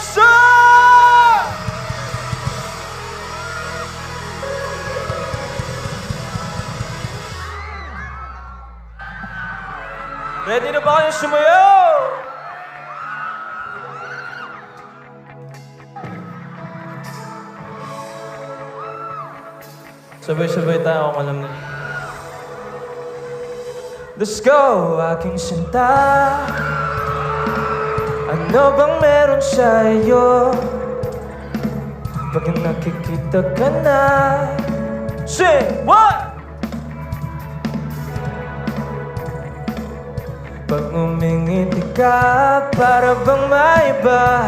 없어. Ready na ba kayo sumayaw? Sabay-sabay tayo kung alam na. Let's go, aking sinta. Ano bang meron sa'yo? Pag nakikita ka na. Sing! What? Pag umingiti ka, para bang maiba.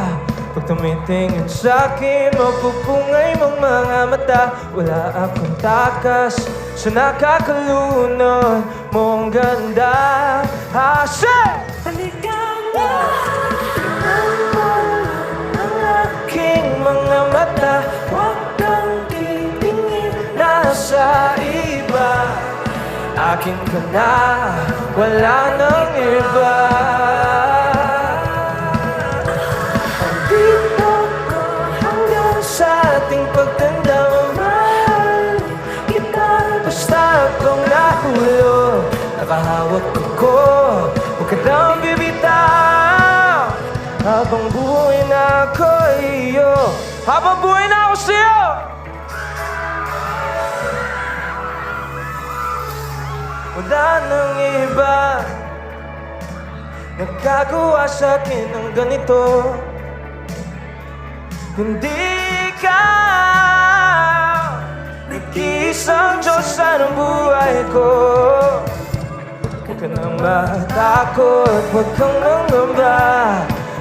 Pag tumitingin sa'kin, mapupungay mong mga mata. Wala akong takas sa nakakalunod mong ganda. Hashay! Halika na, ang aking mga mata. Huwag kang titingin na sa iba. Akin ka na, wala nang iba. Andito ko hanggang sa ating pagtanda. Mahal kita, basta akong nahulog. Nakahawak ko, huwag ka nang bibitaw. Habang buhay na ako iyo, habang buhay na ako sa'yo. Wala nang iba nagkagawa sa'kin ng ganito. Hindi ka nag-iisang Diyos sa ng buhay ko. Huwag ka nang matakot, huwag kang mangamba.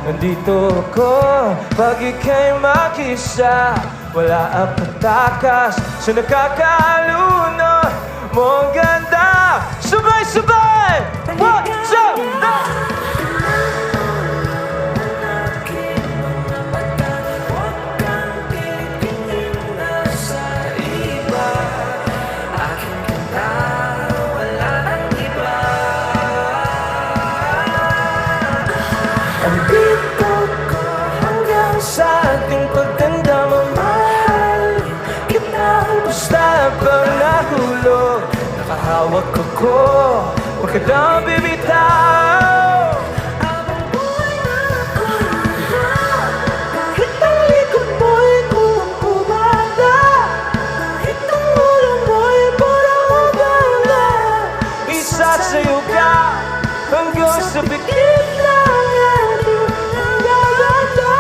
Nandito ako pag ika'y mag-isa. Wala ang patakas sa nakakalunod mong ganda. Sabay-sabay! What's up? Huwag kang titingin na sa iba. Akin ka na, wala nang iba. Andito ko hanggang sa ating pagtanda. Mamahal kita, basta pag nahulog. Nakahawak ako, huwag ka nang bibitaw. Habang buhay na ako, kahit ang likod mo'y kulang kumanda, kahit ang ulo mo'y parang mabala. Isasayo ka hanggang sa bigit ng ating gaganda.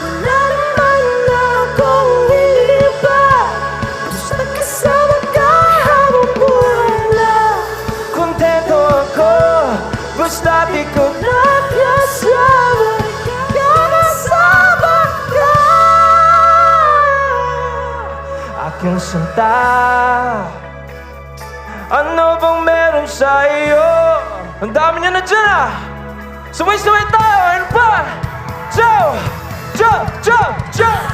Wala naman na akong iba, basta kasama ka. Basta di ko nakasama, kasama ka. Aking sinta, ano bang meron sa iyo? Ang dami niya na dyan ah. Sumay-sumay tayo, ano pa? Jump, jump, jump, jump.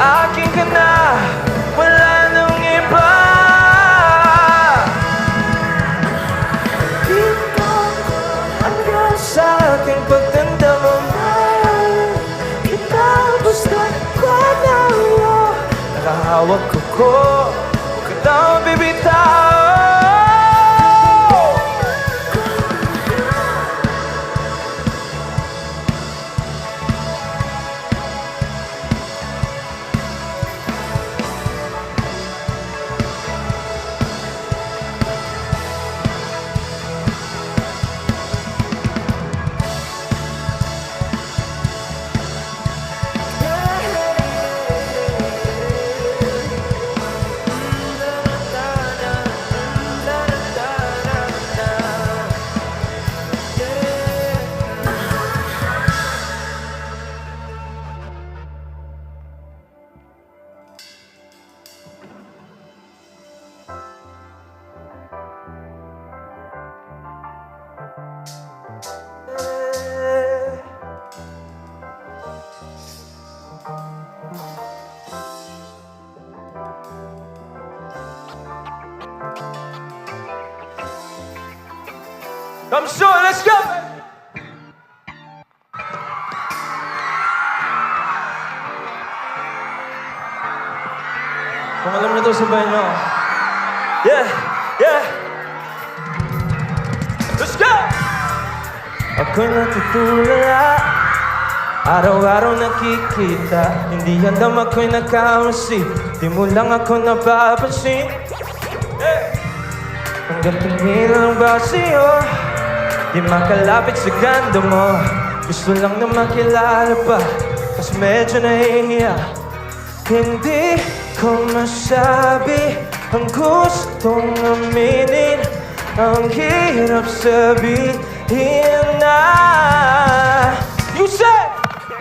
Akin ka na, wala nang iba. Dito ko hanggang sa aking pagtanda. Mamahal kita, basta wag na mo. Nakahawak ko, huwag ka nang bibitaw. Come soon, let's go! Kung alam niyo to, sabayan niyo ako. Yeah, yeah. Let's go! Ako'y natutulala, araw-araw nakikita. Hindi handam ako'y nagkamasi, di mo lang ako napapansin. Hanggang tingin lang ba sa'yo, di makalapit sa ganda mo. Gusto lang na makilala pa, mas medyo nahihiya. Hindi ko masabi ang gustong aminin, ang hirap sabihin na. You say!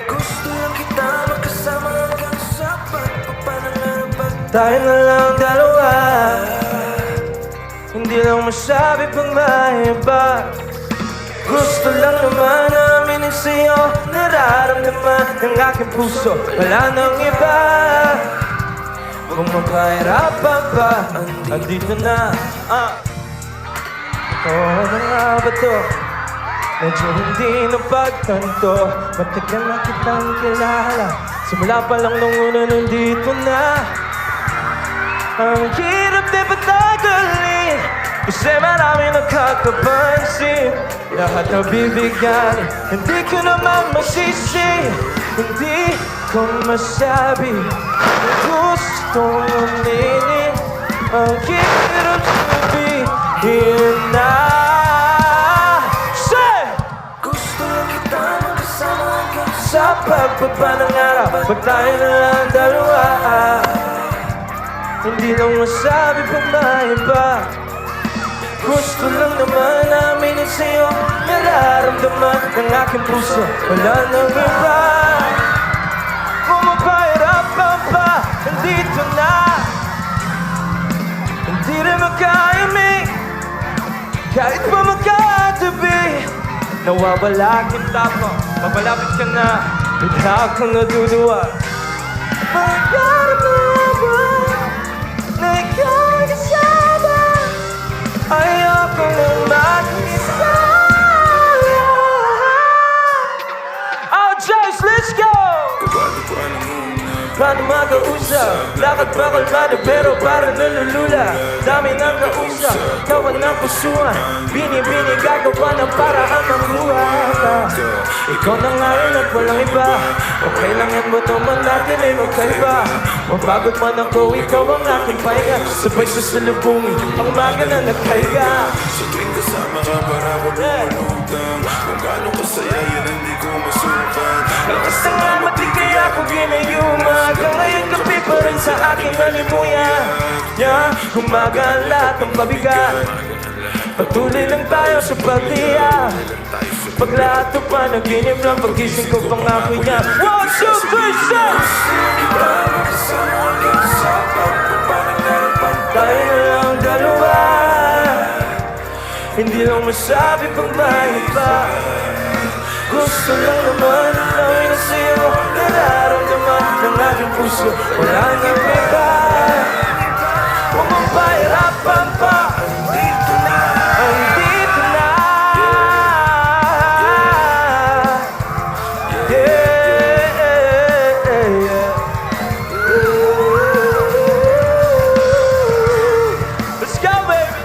Gusto lang kita makasama hanggang sa pagpapangarap. Tayo na lang dalawa, hindi lang masabi pang may iba. Gusto lang naman aminin sa'yo, nararamdaman ng aking puso, wala nang iba. Kung mapahirapan pa, andito na. Oo, ano nga ba to? Medyo hindi napagtanto, matagal na kitang kilala. Simula pa lang nung una, nandito na. Ang hirap di patagalin, kasi marami nakakapansin. Lahat na bibigyan, hindi ko naman masisi. Hindi ko masabi ang gustong aminin, ang hirap sabihin na. Say! Gusto lang kita makasama hanggang sa pagpapangarap. Pag tayo na lang dalawa, hindi lang masabi pang may iba. Gusto lang naman aminin sa'yo, nararamdaman ng aking puso, wala nang iba. Kung mapahirapan pa, nandito na. Hindi rin makaimik, kahit pa magkatabi. Nawawala kita pa, mapalapit ka na, bigla kang naduduwa. Pagkarap na ba na ikaw ay kasama, ayoko nang mag-isa. Oh, Jace, let's go! Paano mag-uusap? Lakad pa kalmado pero parang nalulula. Dami ng kausap, kawan ng pusuan. Bini-bini gagawa ng paraan ng buhay. Ikaw na ngayon at walang iba. Okay lang yan mo to man natin ay magkaiba. Mapagod man ako, ikaw ang aking pahinga. Sabay sasalubungin ang umaga na nagkaiga. Sa tuwing kasama ka para ko lumulutang. Kung gaano kasaya yan hindi ko masukan. Lakas na nga mati kaya ko ginayuma. Hanggang ngayon kapi pa rin sa aking malimuyan. Umaga ang lahat ng pabigat. Patuloy lang tayo sa pagtiyak. Pag lahat ito pa naginip lang, pag-gising ko pangako niya. 1, 2, 3, say! Tayo na lang dalawa, hindi lang masabi pang may iba. Gusto lang naman nawin na sa'yo, nararamdaman ng aking puso, wala nang iba. Kung mapahirapan pa, andito na. Andito na. Let's go, baby.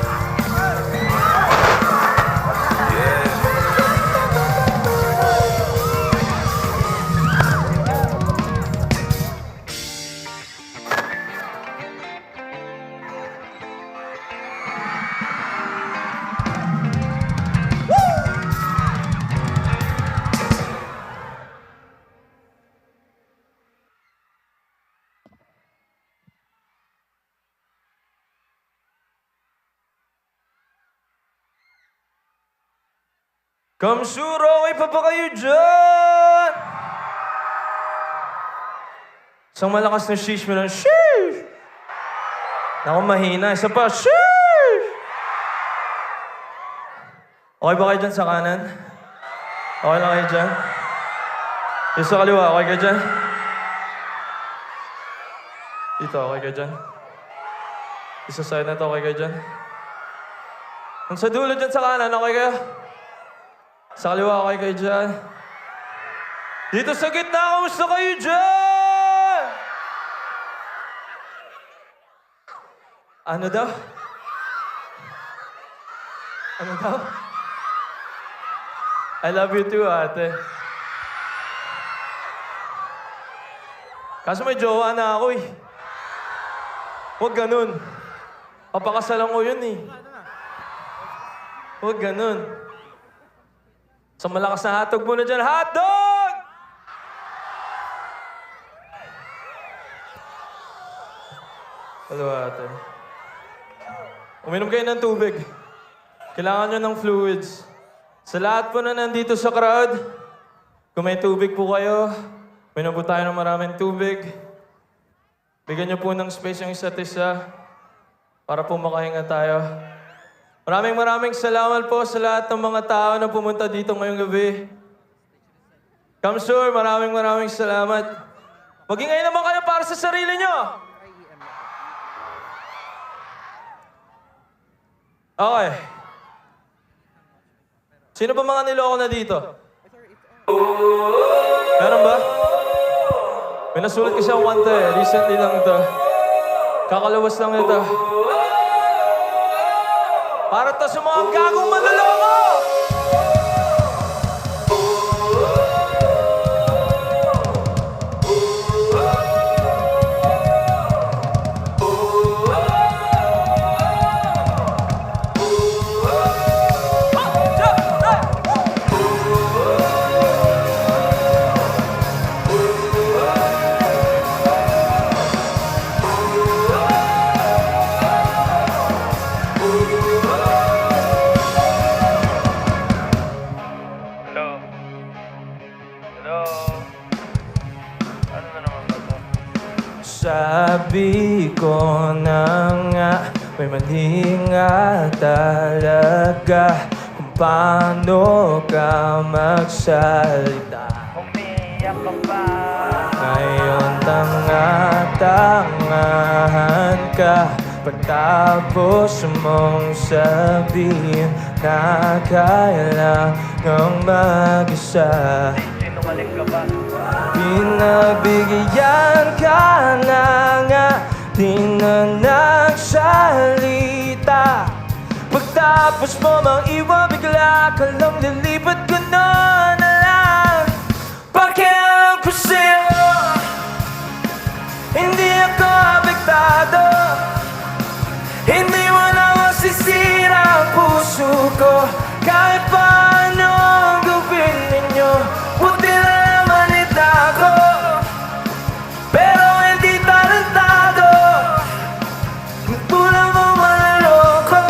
Kamsuro, okay pa ba kayo dyan? Isang malakas na shish mo lang, shish! Naku, mahina. Isa pa, shish! Okay ba kayo dyan sa kanan? Okay lang kayo dyan? Yung sa kaliwa, okay kayo dyan? Dito, okay kayo dyan? Isa side na to, okay kayo dyan? Ang sa dulo dyan sa kanan, okay kayo? Sa kaliwa kayo dyan. Dito sa gitna, kamusta kayo dyan? Ano daw? Ano daw? I love you too, ate. Kaso may jowa na ako eh. Huwag ganun. Papakasalan ko yun eh. Huwag ganun. Sa malakas na hotdog muna dyan. Hotdog! Hello, ate. Uminom kayo ng tubig. Kailangan nyo ng fluids. Sa lahat po na nandito sa crowd, kung may tubig po kayo, uminom po tayo ng maraming tubig. Bigyan nyo po ng space yung isa't isa para po makahinga tayo. Maraming salamat po sa lahat ng mga tao na pumunta dito ngayong gabi. Kamsur, maraming salamat. Mag-ingay naman kayo para sa sarili nyo. Okay. Sino ba mga niloko na dito? Meron ba? May nasulat kasi akong kanta eh. Recently lang ito. Kakalawas lang ito. Para to sa mga gagong manloloko! Sabi ko na nga, may mali nga talaga kung paano ka magsalita. Umiyak ka ba? Ngayon tanga-tangahan ka, pagtapos mong sabihin na kailangang mag-isa. Sinungaling ka ba? Pinagbigyan ka na nga, di na nagsalita. Pagtapos mo mang iwan, bigla ka lang lilipat ka na lang. Pakialam ko sa'yo, hindi ako apektado. Hindi mo na masisira ang puso ko. Kahit paano ang gawin ninyo, buti na naman itago. Pero hindi talentado, tulad mo manloloko.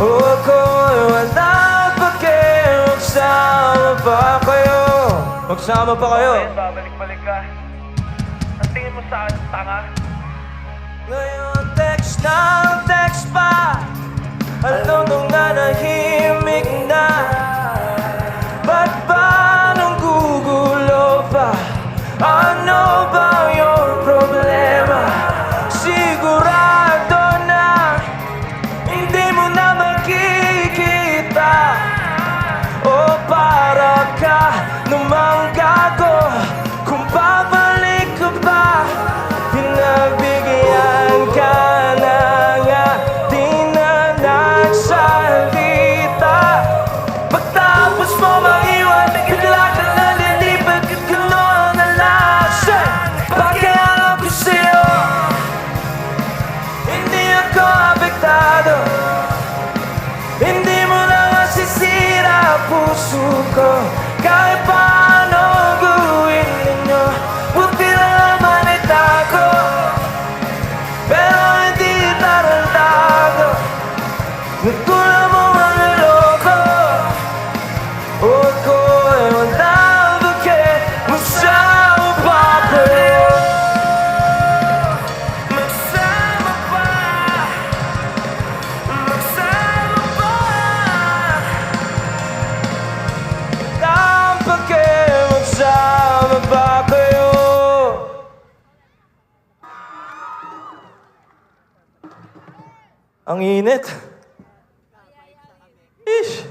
Huwag ko wala pake, magsama pa kayo. Magsama pa kayo. Babalik-balik ka. Ang tingin mo sa akin, tanga? Ngayon text ng text pa, alam nung nanahimik na. Ba't ba nung gugulo pa? Ano ba yung problema? Sigurado na hindi mo na makikita. O para ka namang gago kung babalik ka ba? Pinagbigyan ka na nga, di na nagsalita. Pagtapos mo maiwan, bigla ka na lilipat ka gano'n na lasan. Pakialam ko sa'yo, hindi ako apektado. Hindi mo na masisira ang puso ko. Kahit paano gawin ninyo, buti na naman itago. Pero hindi tarantado, nagkulang mo manloloko. Huwag ko ewan na bakit magsama pa kayo. Magsama pa, magsama pa. Tampake, magsama pa kayo. Ang init. Ish.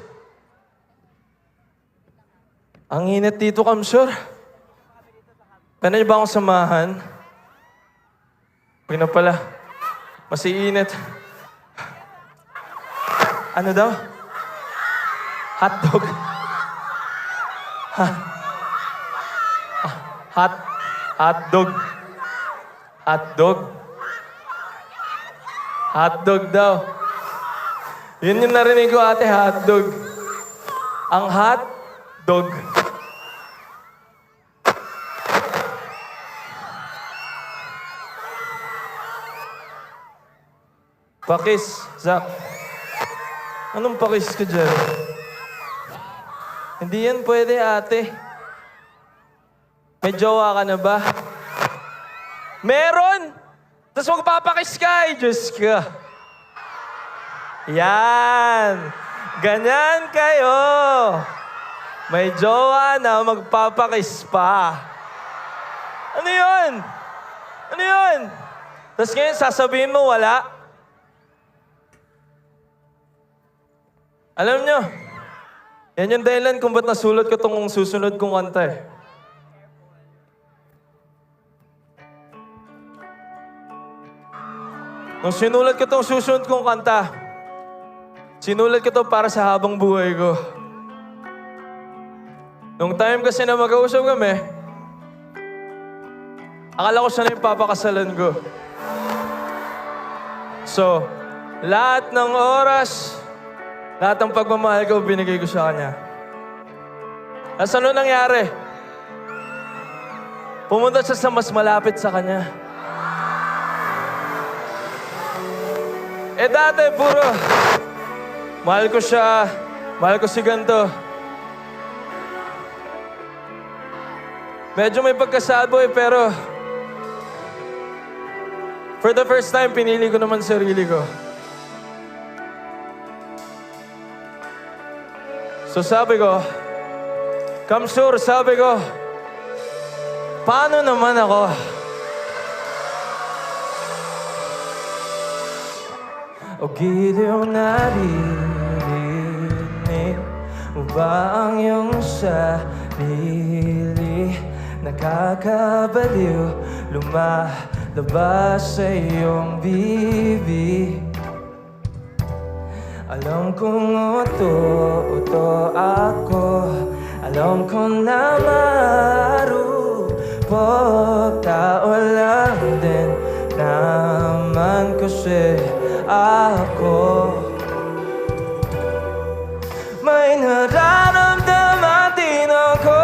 Ang init dito, Kamsur. Pwede niyo ba akong samahan? Huwag na pala. Mas iinit. Ano daw? Hotdog. Hotdog. Hotdog. Hotdog daw. Yun yung narinig ko, ate, hotdog. Ang hotdog. Pakis, Zach. Anong pakis ka dyan? Hindi yan pwede, ate. May jowa ka na ba? Meron! Tapos magpapakis ka, Diyos ka. Yan! Ganyan kayo! May jowa na magpapakis pa. Ano yun? Ano yun? Tapos ngayon sasabihin mo wala? Alam nyo, yan yung dahilan kung ba't nasulat ko itong susunod kong kanta eh. Nung sinulat ko itong susunod kong kanta, sinulat ko ito para sa habang buhay ko. Nung time kasi na mag-uusap kami, akala ko siya na yung papakasalan ko. So, lahat ng oras, lahat ng pagmamahal ko, binigay ko sa kanya. Tapos ano nangyari? Pumunta siya sa mas malapit sa kanya. Eh dati, puro, mahal ko siya, mahal ko si ganito. Medyo may pagka-sad boy, pero for the first time, pinili ko naman sarili ko. So sabi ko, Kamsur, sabi ko, paano naman ako? O giliw naririnig mo ba ang iyong sarili? Nakakabaliw, lumalabas sa iyong bibig. Alam kong uto ako, alam ko na marupok, tao lang din naman kasi ako. May nararamdaman din ako,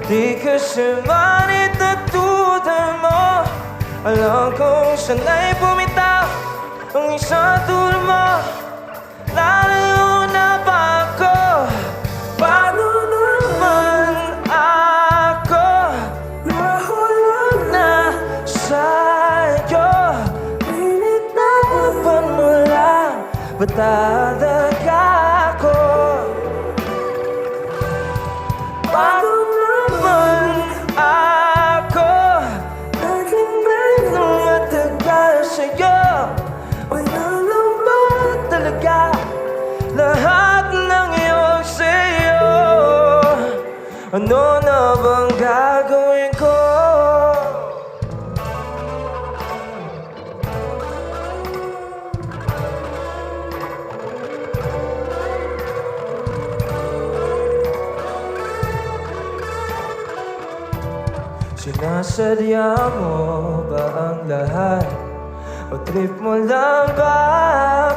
di kasi man itatutan mo. Alam kong sana'y bumitaw ang isang tulad mo. Lalo na ba ako? Paano naman ako nahulog na sa'yo? Pilit na ba mo lang? Ba't talaga ako? Paano naman ako naging ganong matagal sa'yo? Wala lang ba talaga lahat ng iyong sa'yo? Ano na bang gagawin ko? Sinasadya mo ba ang lahat? O trip mo lang ba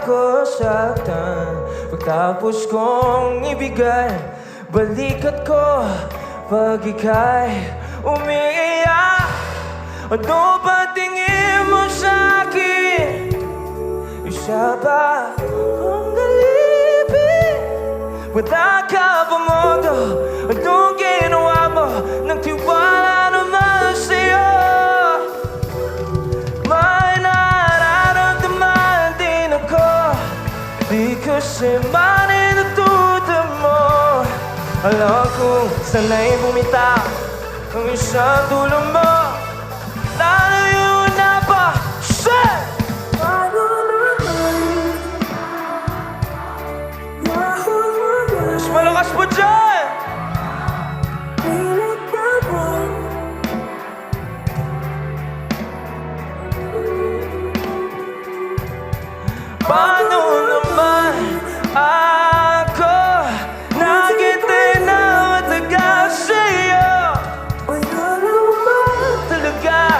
ako saktan? Pagtapos kong ibigay, balikat ko pag ika'y umiiyak. Ano ba tingin mo sa'kin? Isa ba ang galibin? Wala ka ba modo? Anong ginawa mo? Nang tiwala naman sa'yo? May nararamdaman din ako, di kasi man inututan mo. Alam kong sana'y bumitaw ang isang tulad mo. Lalayo na ba siya? Paano naman nahulog? Mas malakas po dyan! Paano naman ako nakitay na matagal sa'yo? Wala naman talaga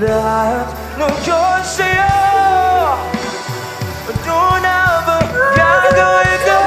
lahat ng yun sa'yo. Ano na ba gagawin ko?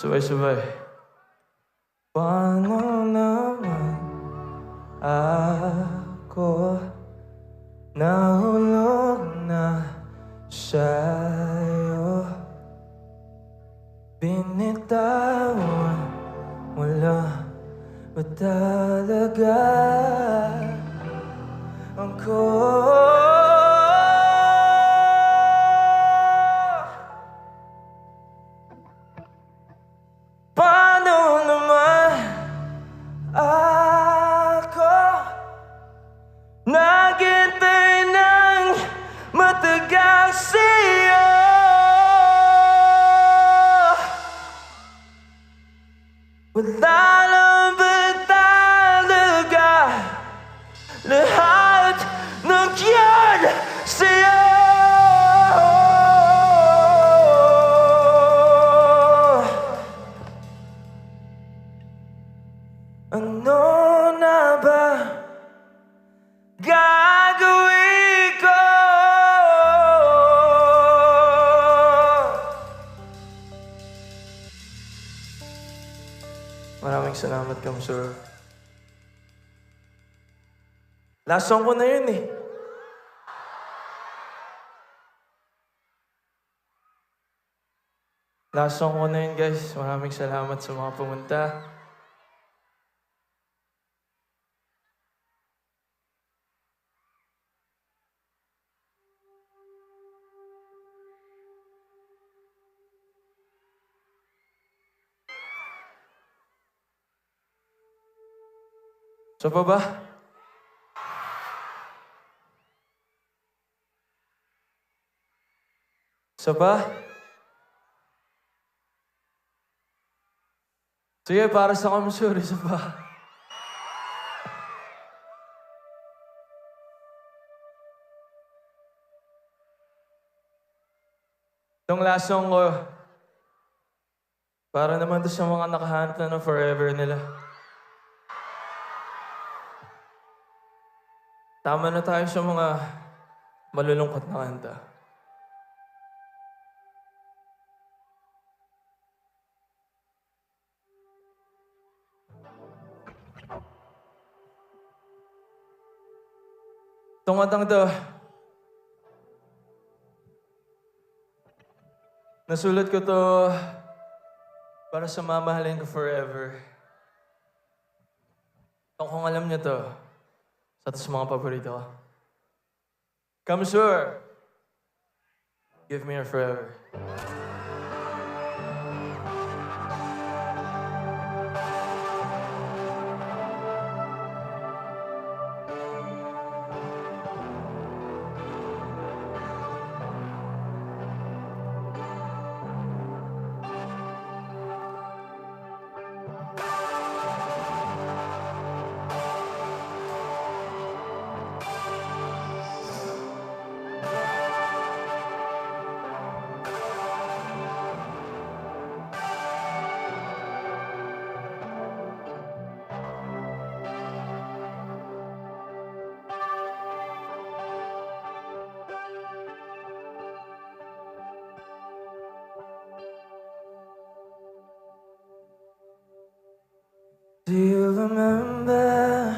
Sabay-sabay. Paano naman ako nahulog na sa'yo? Binitawan mo lang ba talaga ako? Paano naman ako naghintay ng matagal sa'yo? Wala lang ba talaga lahat ng yan sa'yo? Ano na ba gagawin ko? Maraming salamat, Kamsur. Last song ko na yun eh. Last song ko na yun, guys. Maraming salamat sa mga pumunta. So pa ba? So pa? Sige, para sa Kamsur, isa pa. Itong last song ko, para naman to sa mga nakahanap na ng forever nila. Tama na tayo sa mga malulungkot na kanta. Itong kantang to, nasulat ko to para sa mamahalin ko forever. Kung alam niyo to, sa mga paborito ko. Kamsur, give me your forever. remember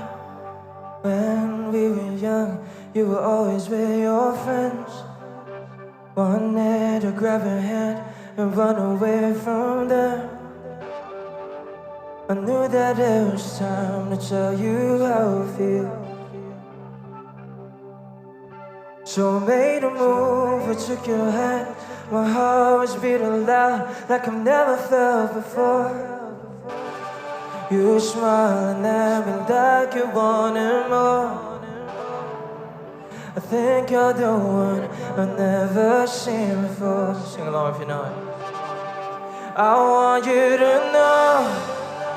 when we were young, you were always with your friends. Wanted to grab your hand and run away from them. I knew that it was time to tell you how I feel. So I made a move, I took your hand. My heart was beating loud like I've never felt before. You were smiling at me like you wanted more. I think you're the one I've never seen before. Sing along if you know it. I want you to know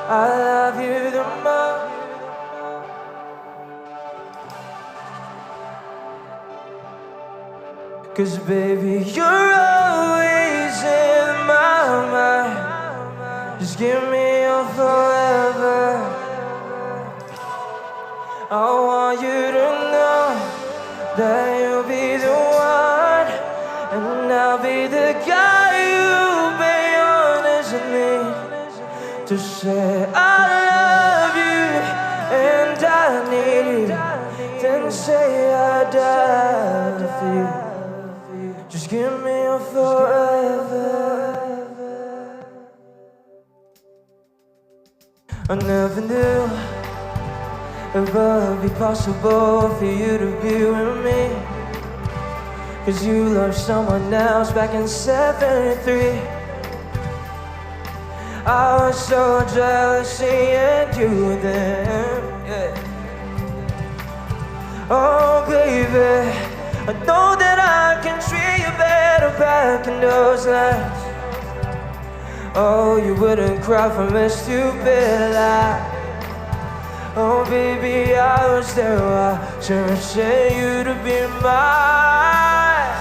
I love you the most. Cause baby, you're always in my mind. Just give me your forever. I want you to know that you'll be the one, and I'll be the guy you'll be honest with me. To say I love you and I need you, then say I die for you. Just give me your forever. I never knew it would be possible for you to be with me, cause you loved someone else back in '73. I was so jealous seeing you then, yeah. Oh baby, I know that I can treat you better back in those nights. Oh, you wouldn't cry from a stupid lie. Oh baby, I was there watching you to be mine.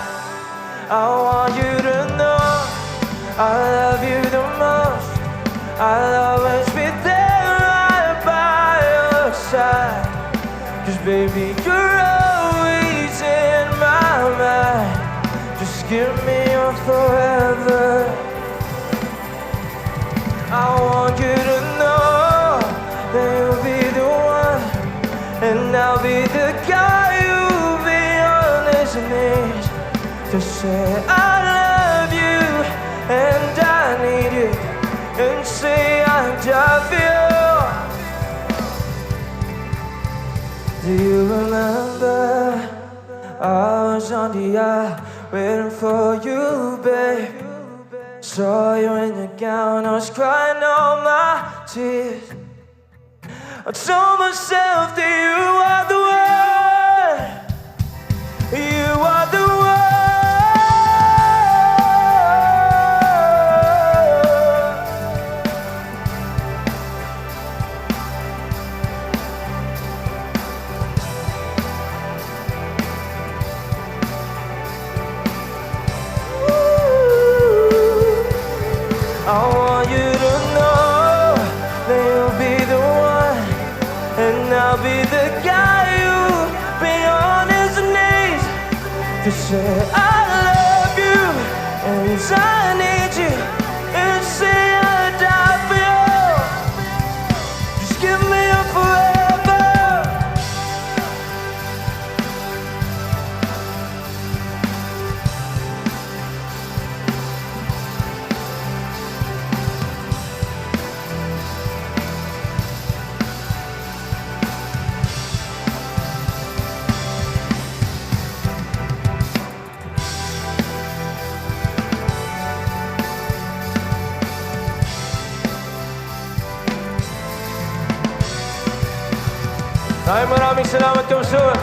I want you to know I love you the most. I'll always be there right by your side. Cause baby, you're always in my mind. Just give me your forever. I want you to know that you'll be the one, and I'll be the guy you'll be honest with me. To say I love you and I need you, and say I die for you. Do you remember? I was on the aisle waiting for you, babe. Saw you in your gown, I was crying all my tears. I told myself that you are the one. You are the one. I want you to know that you'll be the one, and I'll be the guy you'll be on his knees. To say I love you and I need you, and say I die for you. Just give me your forever. Maraming salamat, Kamsur.